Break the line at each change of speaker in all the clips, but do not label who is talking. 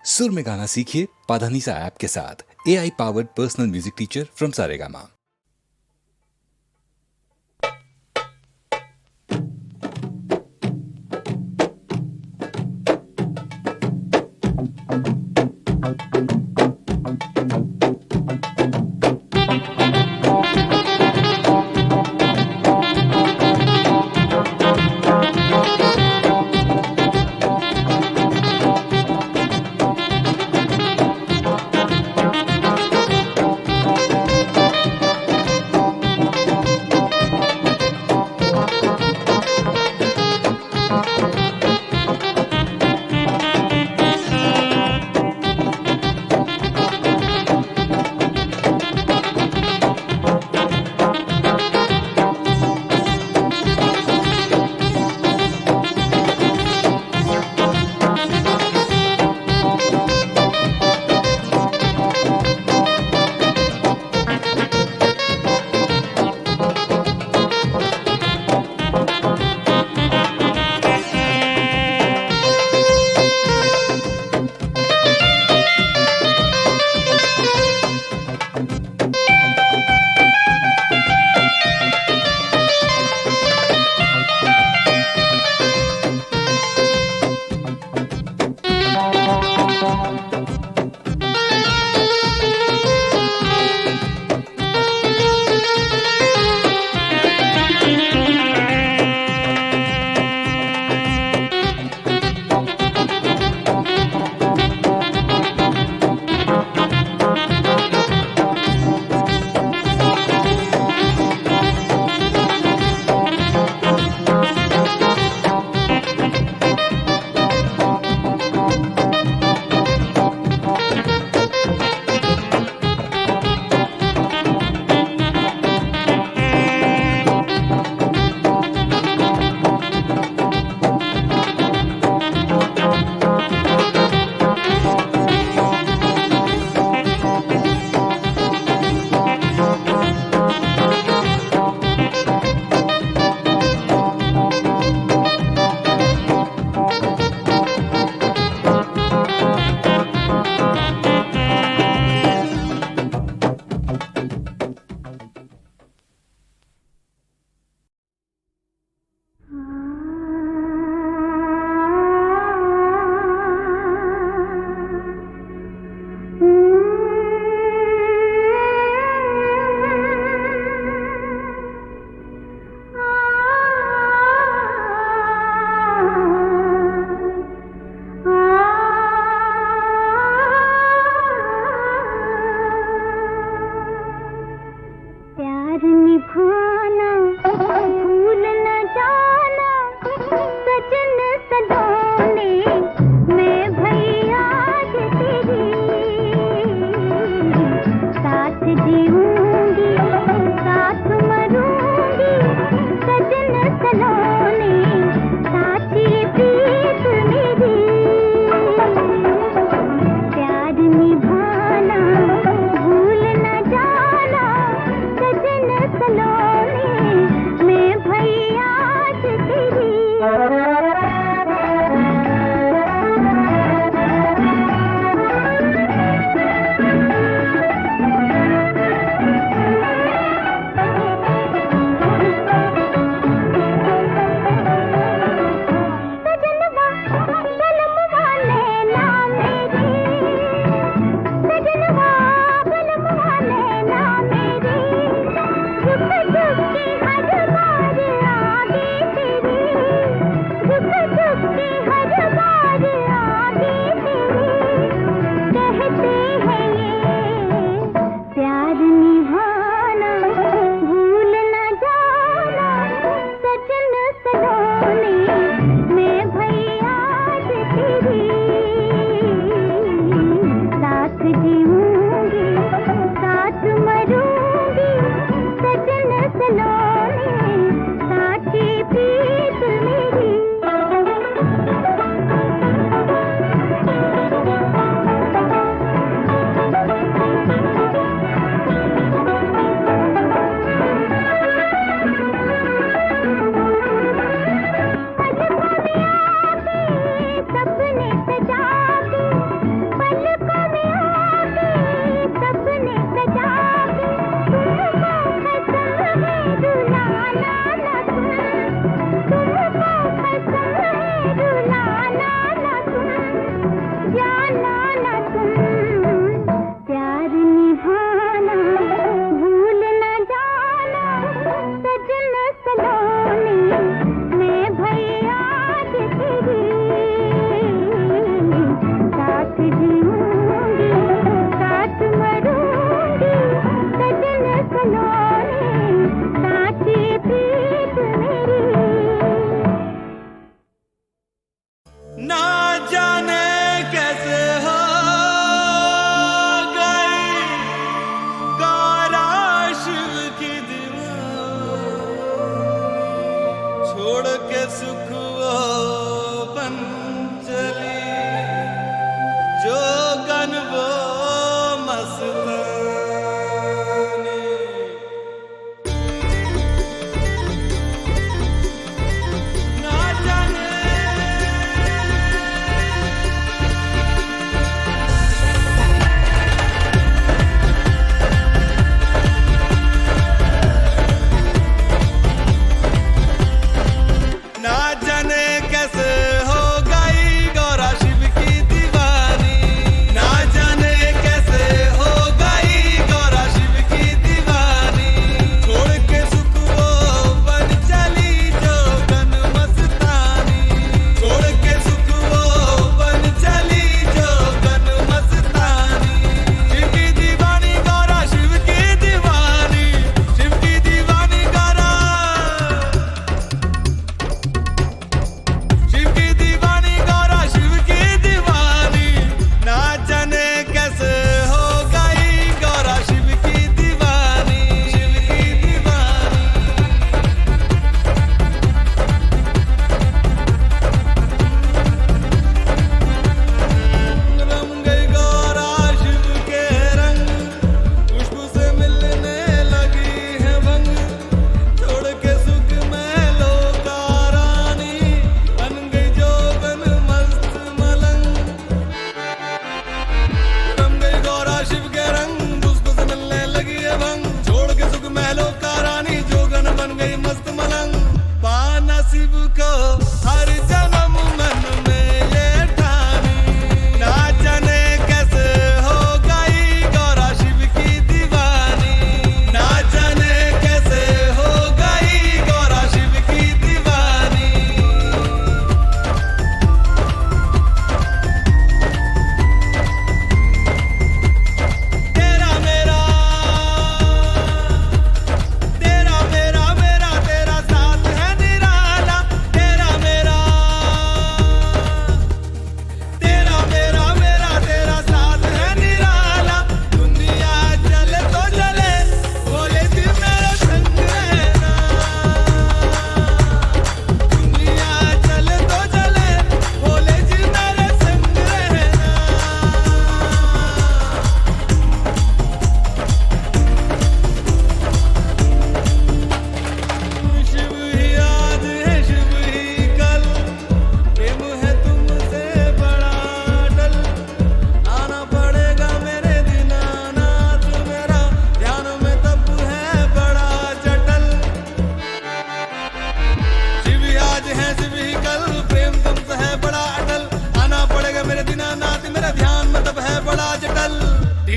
सुर में गाना सीखिए पाधानीसा ऐप के साथ। AI powered personal music teacher from Saregama.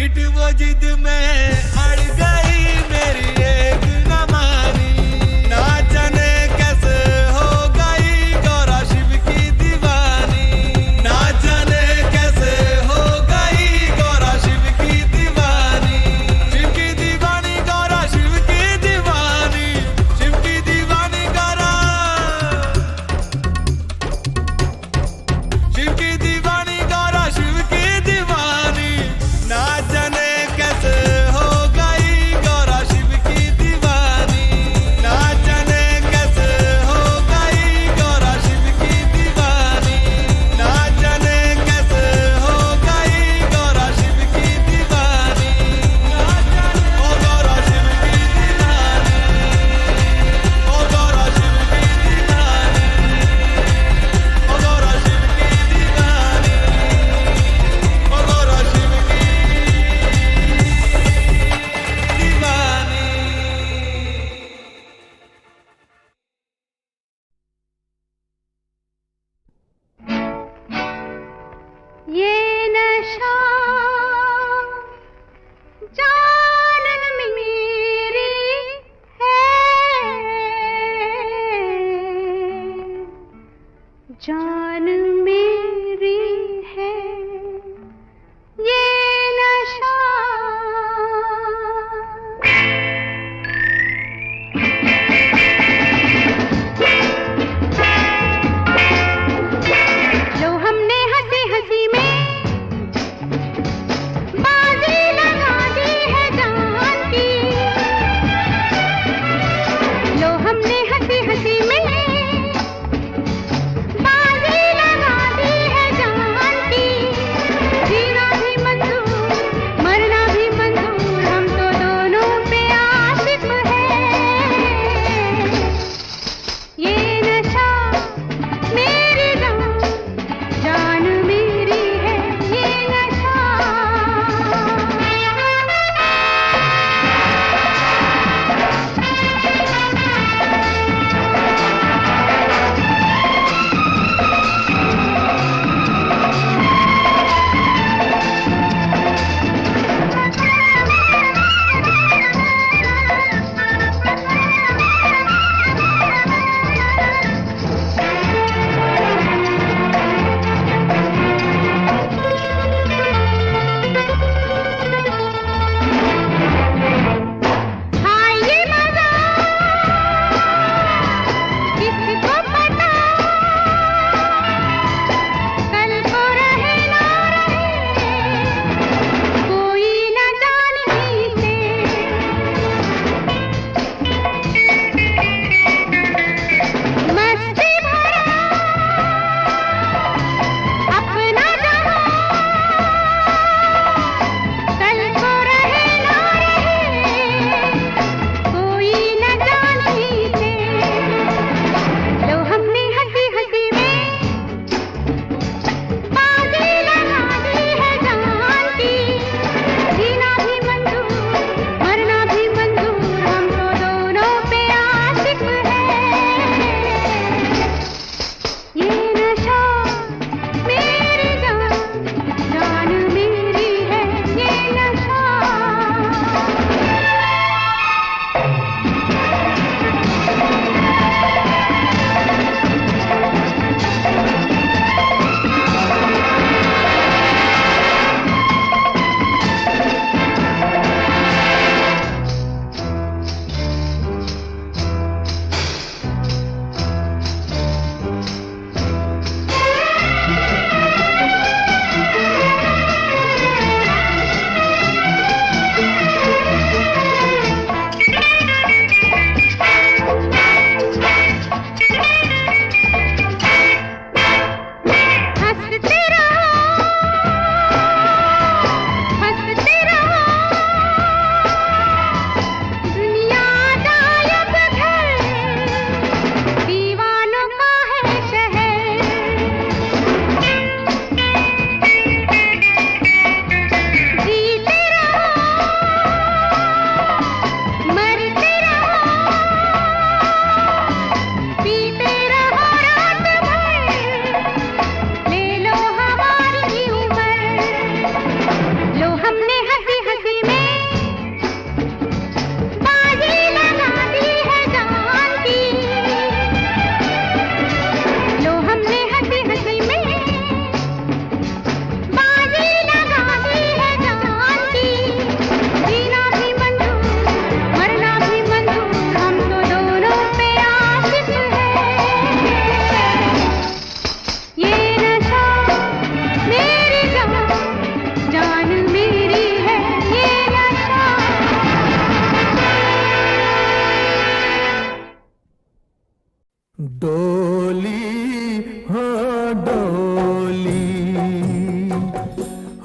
मीठ वो जिद में अड़ गई मेरी एक न मानी, ना जाने कैसे हो गई गौरा शिव की दीवानी, ना जाने कैसे हो गई गौरा शिव की दीवानी, शिव की दीवानी गौरा शिव की दीवानी, शिव की दीवानी गौरा, शिव की दीवानी गौरा शिव की दीवानी, ना जाने कैसे हो गई गौरा शिव की दीवानी, ना जाने कैसे हो गई गौरा शिव की दीवानी, ना जाने कैसे हो गई गौरा शिव की दीवानी, ना जाने ओ गौरा शिव की दीवानी, ओ गौरा शिव की दीवानी, ओ गौरा शिव की दीवानी, ओ गौरा शिव की दीवानी।
ये नशा जान मेरी है, जान मेरी है ये नशा। लो हमने हंसी हंसी में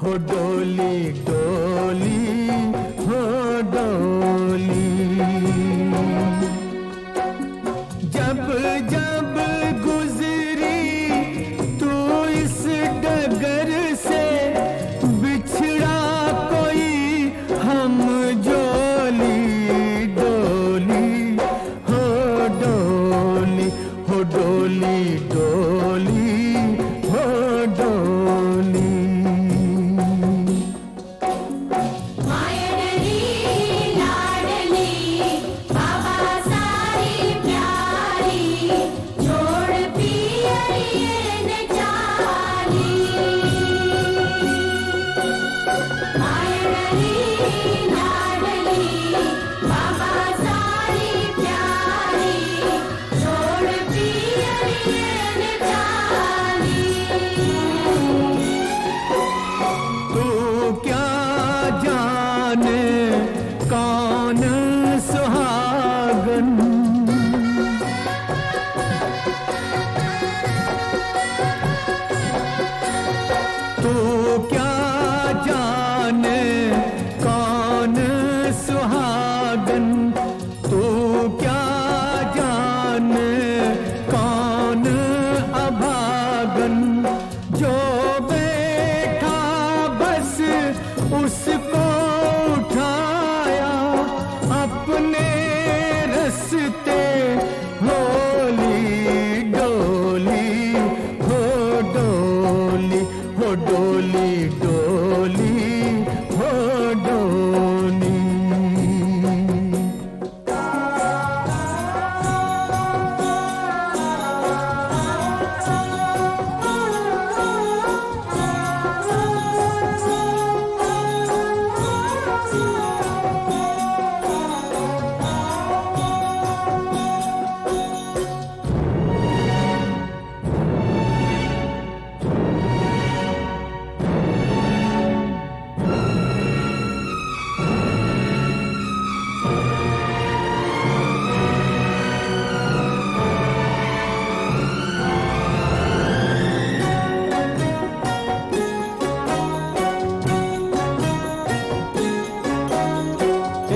हो डोली डोली हो डोली। जब जब गुजरी तू इस डगर से, बिछड़ा कोई हम जोली डोली हो डोली हो डोली डोली हो डोली।
मायडली लाडली बाबा सारी प्यारी, छोड़ पियरिए न चाली। मायडली लाडली बाबा सारी प्यारी, छोड़ पियरिए न चाली।
तू क्या जाने कौन सुहागन, तू क्या जाने कौन सुहागन, तू क्या जाने कौन अभागन, जो बैठा बस उसको उठाया अपने रस्ते। होली डोली हो डोली हो डोली डोली हो डोली।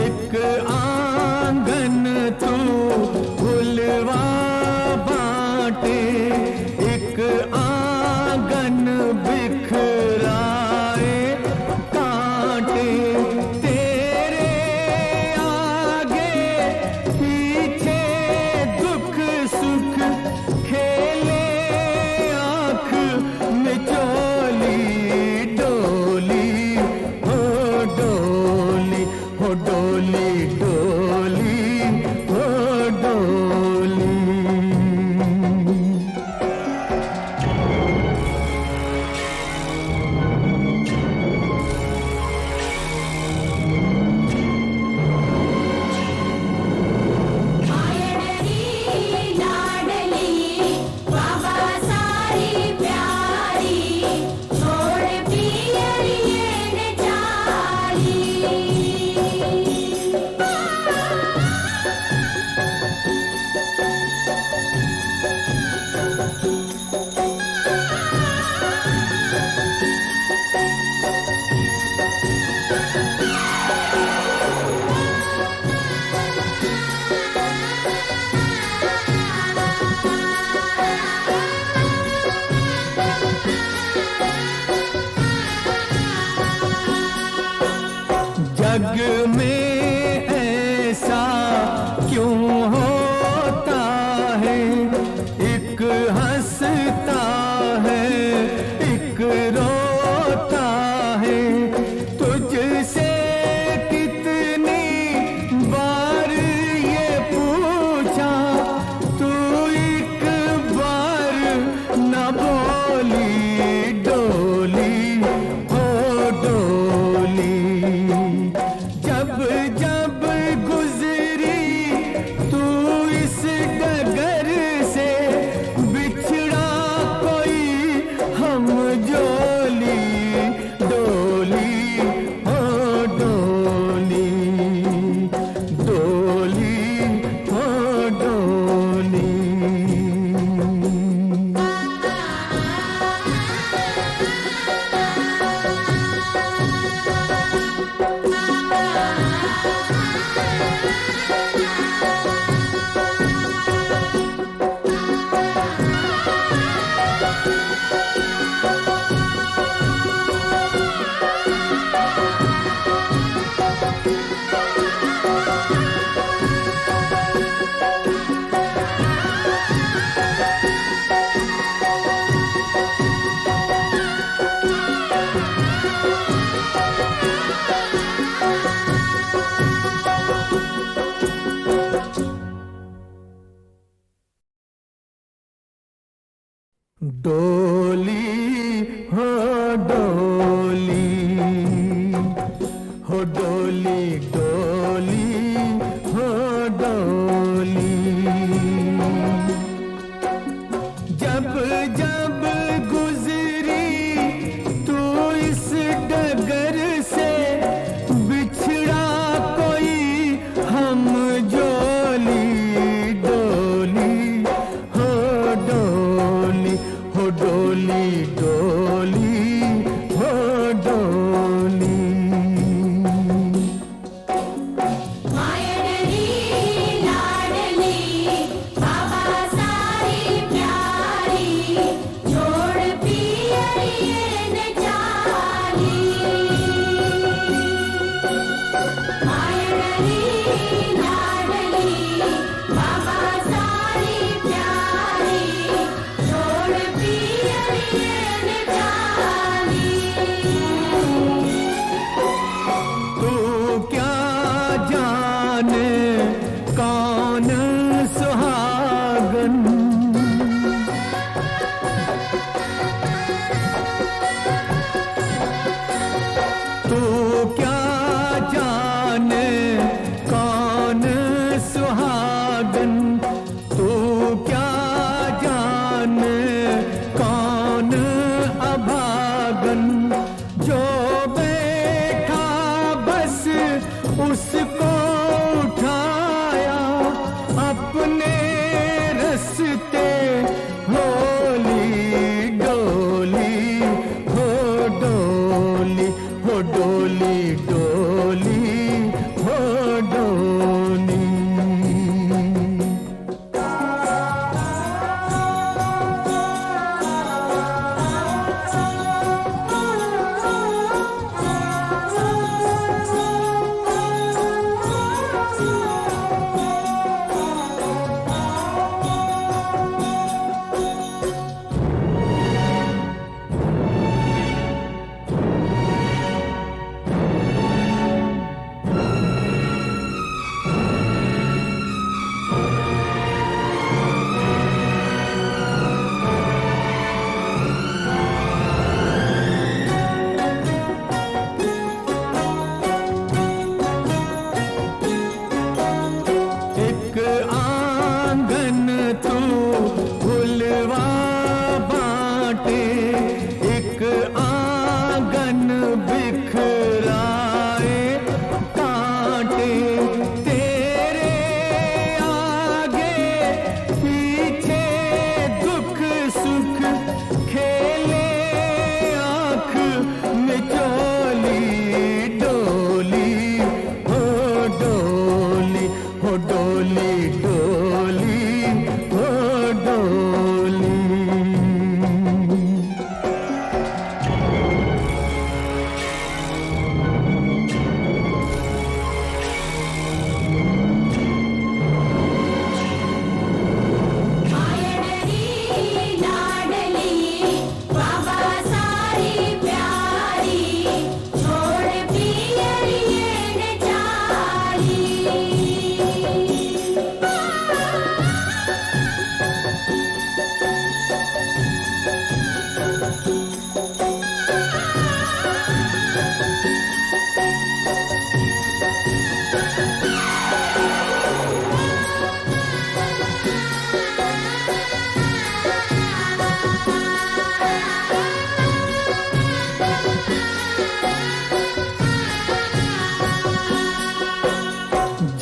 एक आंगन तू फुलवा बाटे, एक आंगन बिखराए कांटे, तेरे आगे पीछे दुख सुख खेले आँख मिचोली डोली हो डोली हो डोली डोली हो डोली।
मायडली लाडली बाबा सारी प्यारी, छोड़ पियरिए न चाली।
जग में ऐसा क्यों होता है, एक हंसता है एक रोता है। तुझसे कितनी बार ये पूछा, तू एक बार न बोली डोली हो डोली। डोली हो डोली हो डोली डोली हो डोली जब जब गुजरी तू इस डगर से बिछड़ा कोई हम जोली डोली हो डोली हो डोली डोली हो डोली
मायडली लाडली बाबा सारी प्यारी छोड़ पियरियन चाली मायडली लाडली बाबा सारी प्यारी छोड़ पियरियन चाली
तू क्या जाने कौन सुहागन तू क्या जाने कौन सुहागन तू क्या जाने कौन अभागन जो बैठा बस उसको उठाया अपने रस्ते होली डोली हो डोली हो डोली डोली हो डोली एक आंगन तू फुलवा बाटे एक आंगन बिखराए कांटे तेरे आगे पीछे दुख सुख खेले आँख मिचोली डोली हो डोली हो डोली डोली हो डोली
मायडली लाडली बाबा सारी प्यारी छोड़ पियरियन चाली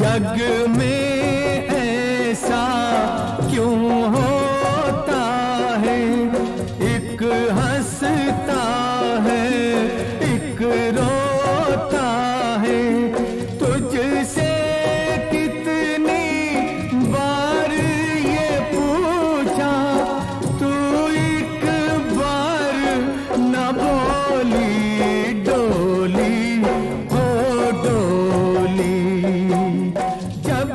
जग में ऐसा क्यों होता है एक हंसता है एक रोता है तुझसे कितनी बार ये पूछा तू एक बार न बोली डोली हो डोली जब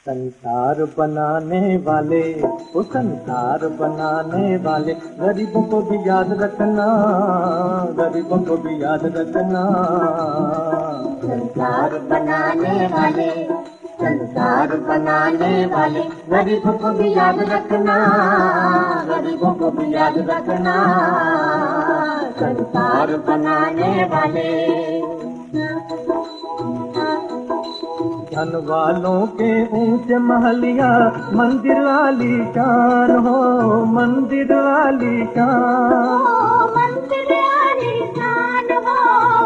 संसार बनाने वाले, वो संसार बनाने वाले, गरीबों को भी याद रखना, गरीबों को भी याद रखना।
संसार बनाने वाले, संसार बनाने वाले, गरीबों को भी याद रखना, गरीबों को भी याद रखना। संसार बनाने वाले,
धन वालों के ऊंचे महलिया, मंदिर वाली शान हो, मंदिर वाली शान।
मंदिर वाली शान हो,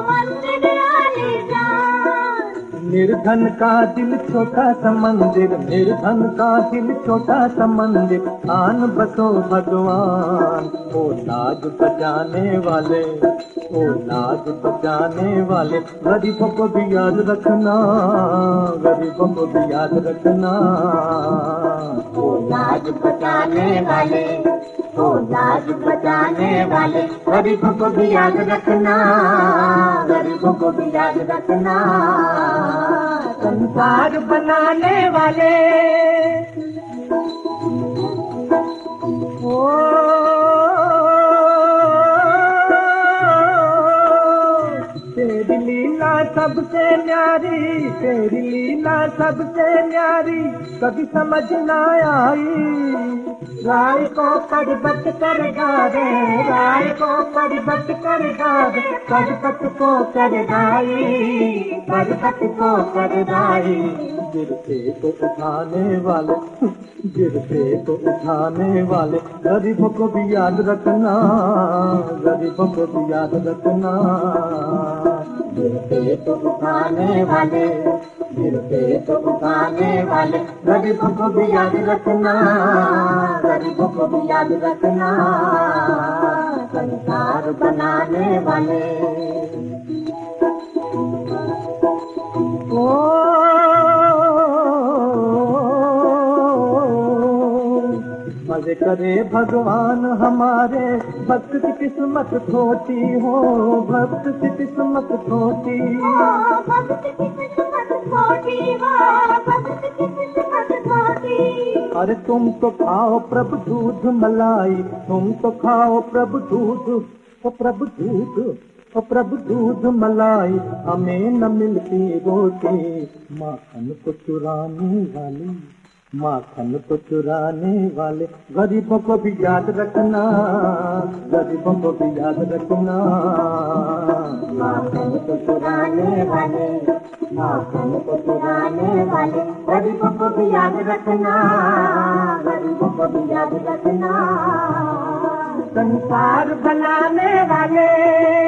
मंदिर वाली शान।
निर्धन का दिल छोटा सा मंदिर, निर्धन का दिल छोटा सा मंदिर, आन बसो भगवान। ओ लाज बचाने वाले, ओ लाज बचाने वाले, गरीबों को भी याद रखना, गरीबों को भी याद रखना।
ओ लाज बचाने वाले, ओ लाज बचाने वाले, गरीबों को भी याद रखना, गरीबों को भी याद रखना।
संसार बनाने वाले, ओ तेरी लीला सबसे न्यारी, तेरी लीला सबसे न्यारी, कभी समझ न आई। राय को परिबत कर डाले, राय को परिबत कर डाले, पर्वत को कर दाई, पर्वत को कर दाई। गिरते को उठाने वाले, गिरते को उठाने वाले, गरीबों को भी याद रखना, गरीबों को भी याद रखना।
गिरते तो उठाने वाले, गिरते तो उठाने वाले, गरीबों को भी याद रखना, गरीबों को भी याद रखना। संसार बनाने वाले,
मजे करे भगवान हमारे, भक्त की किस्मत खोटी हो, भक्त की किस्मत खोटी।
भक्त की किस्मत खोटी हो, भक्त की किस्मत खोटी।
अरे तुम तो खाओ प्रभु दूध मलाई, तुम तो खाओ प्रभु दूध, ओ प्रभु दूध, ओ प्रभु दूध मलाई, हमें न मिलती रोटी। माखन को चुराने वाली, माखन को चुराने वाले, गरीबों को भी याद रखना, गरीबों को भी याद रखना।
माखन को वाले, मौसम को चुराने वाले, गरीबों को भी याद रखना, गरीबों को भी याद रखना। संसार बनाने वाले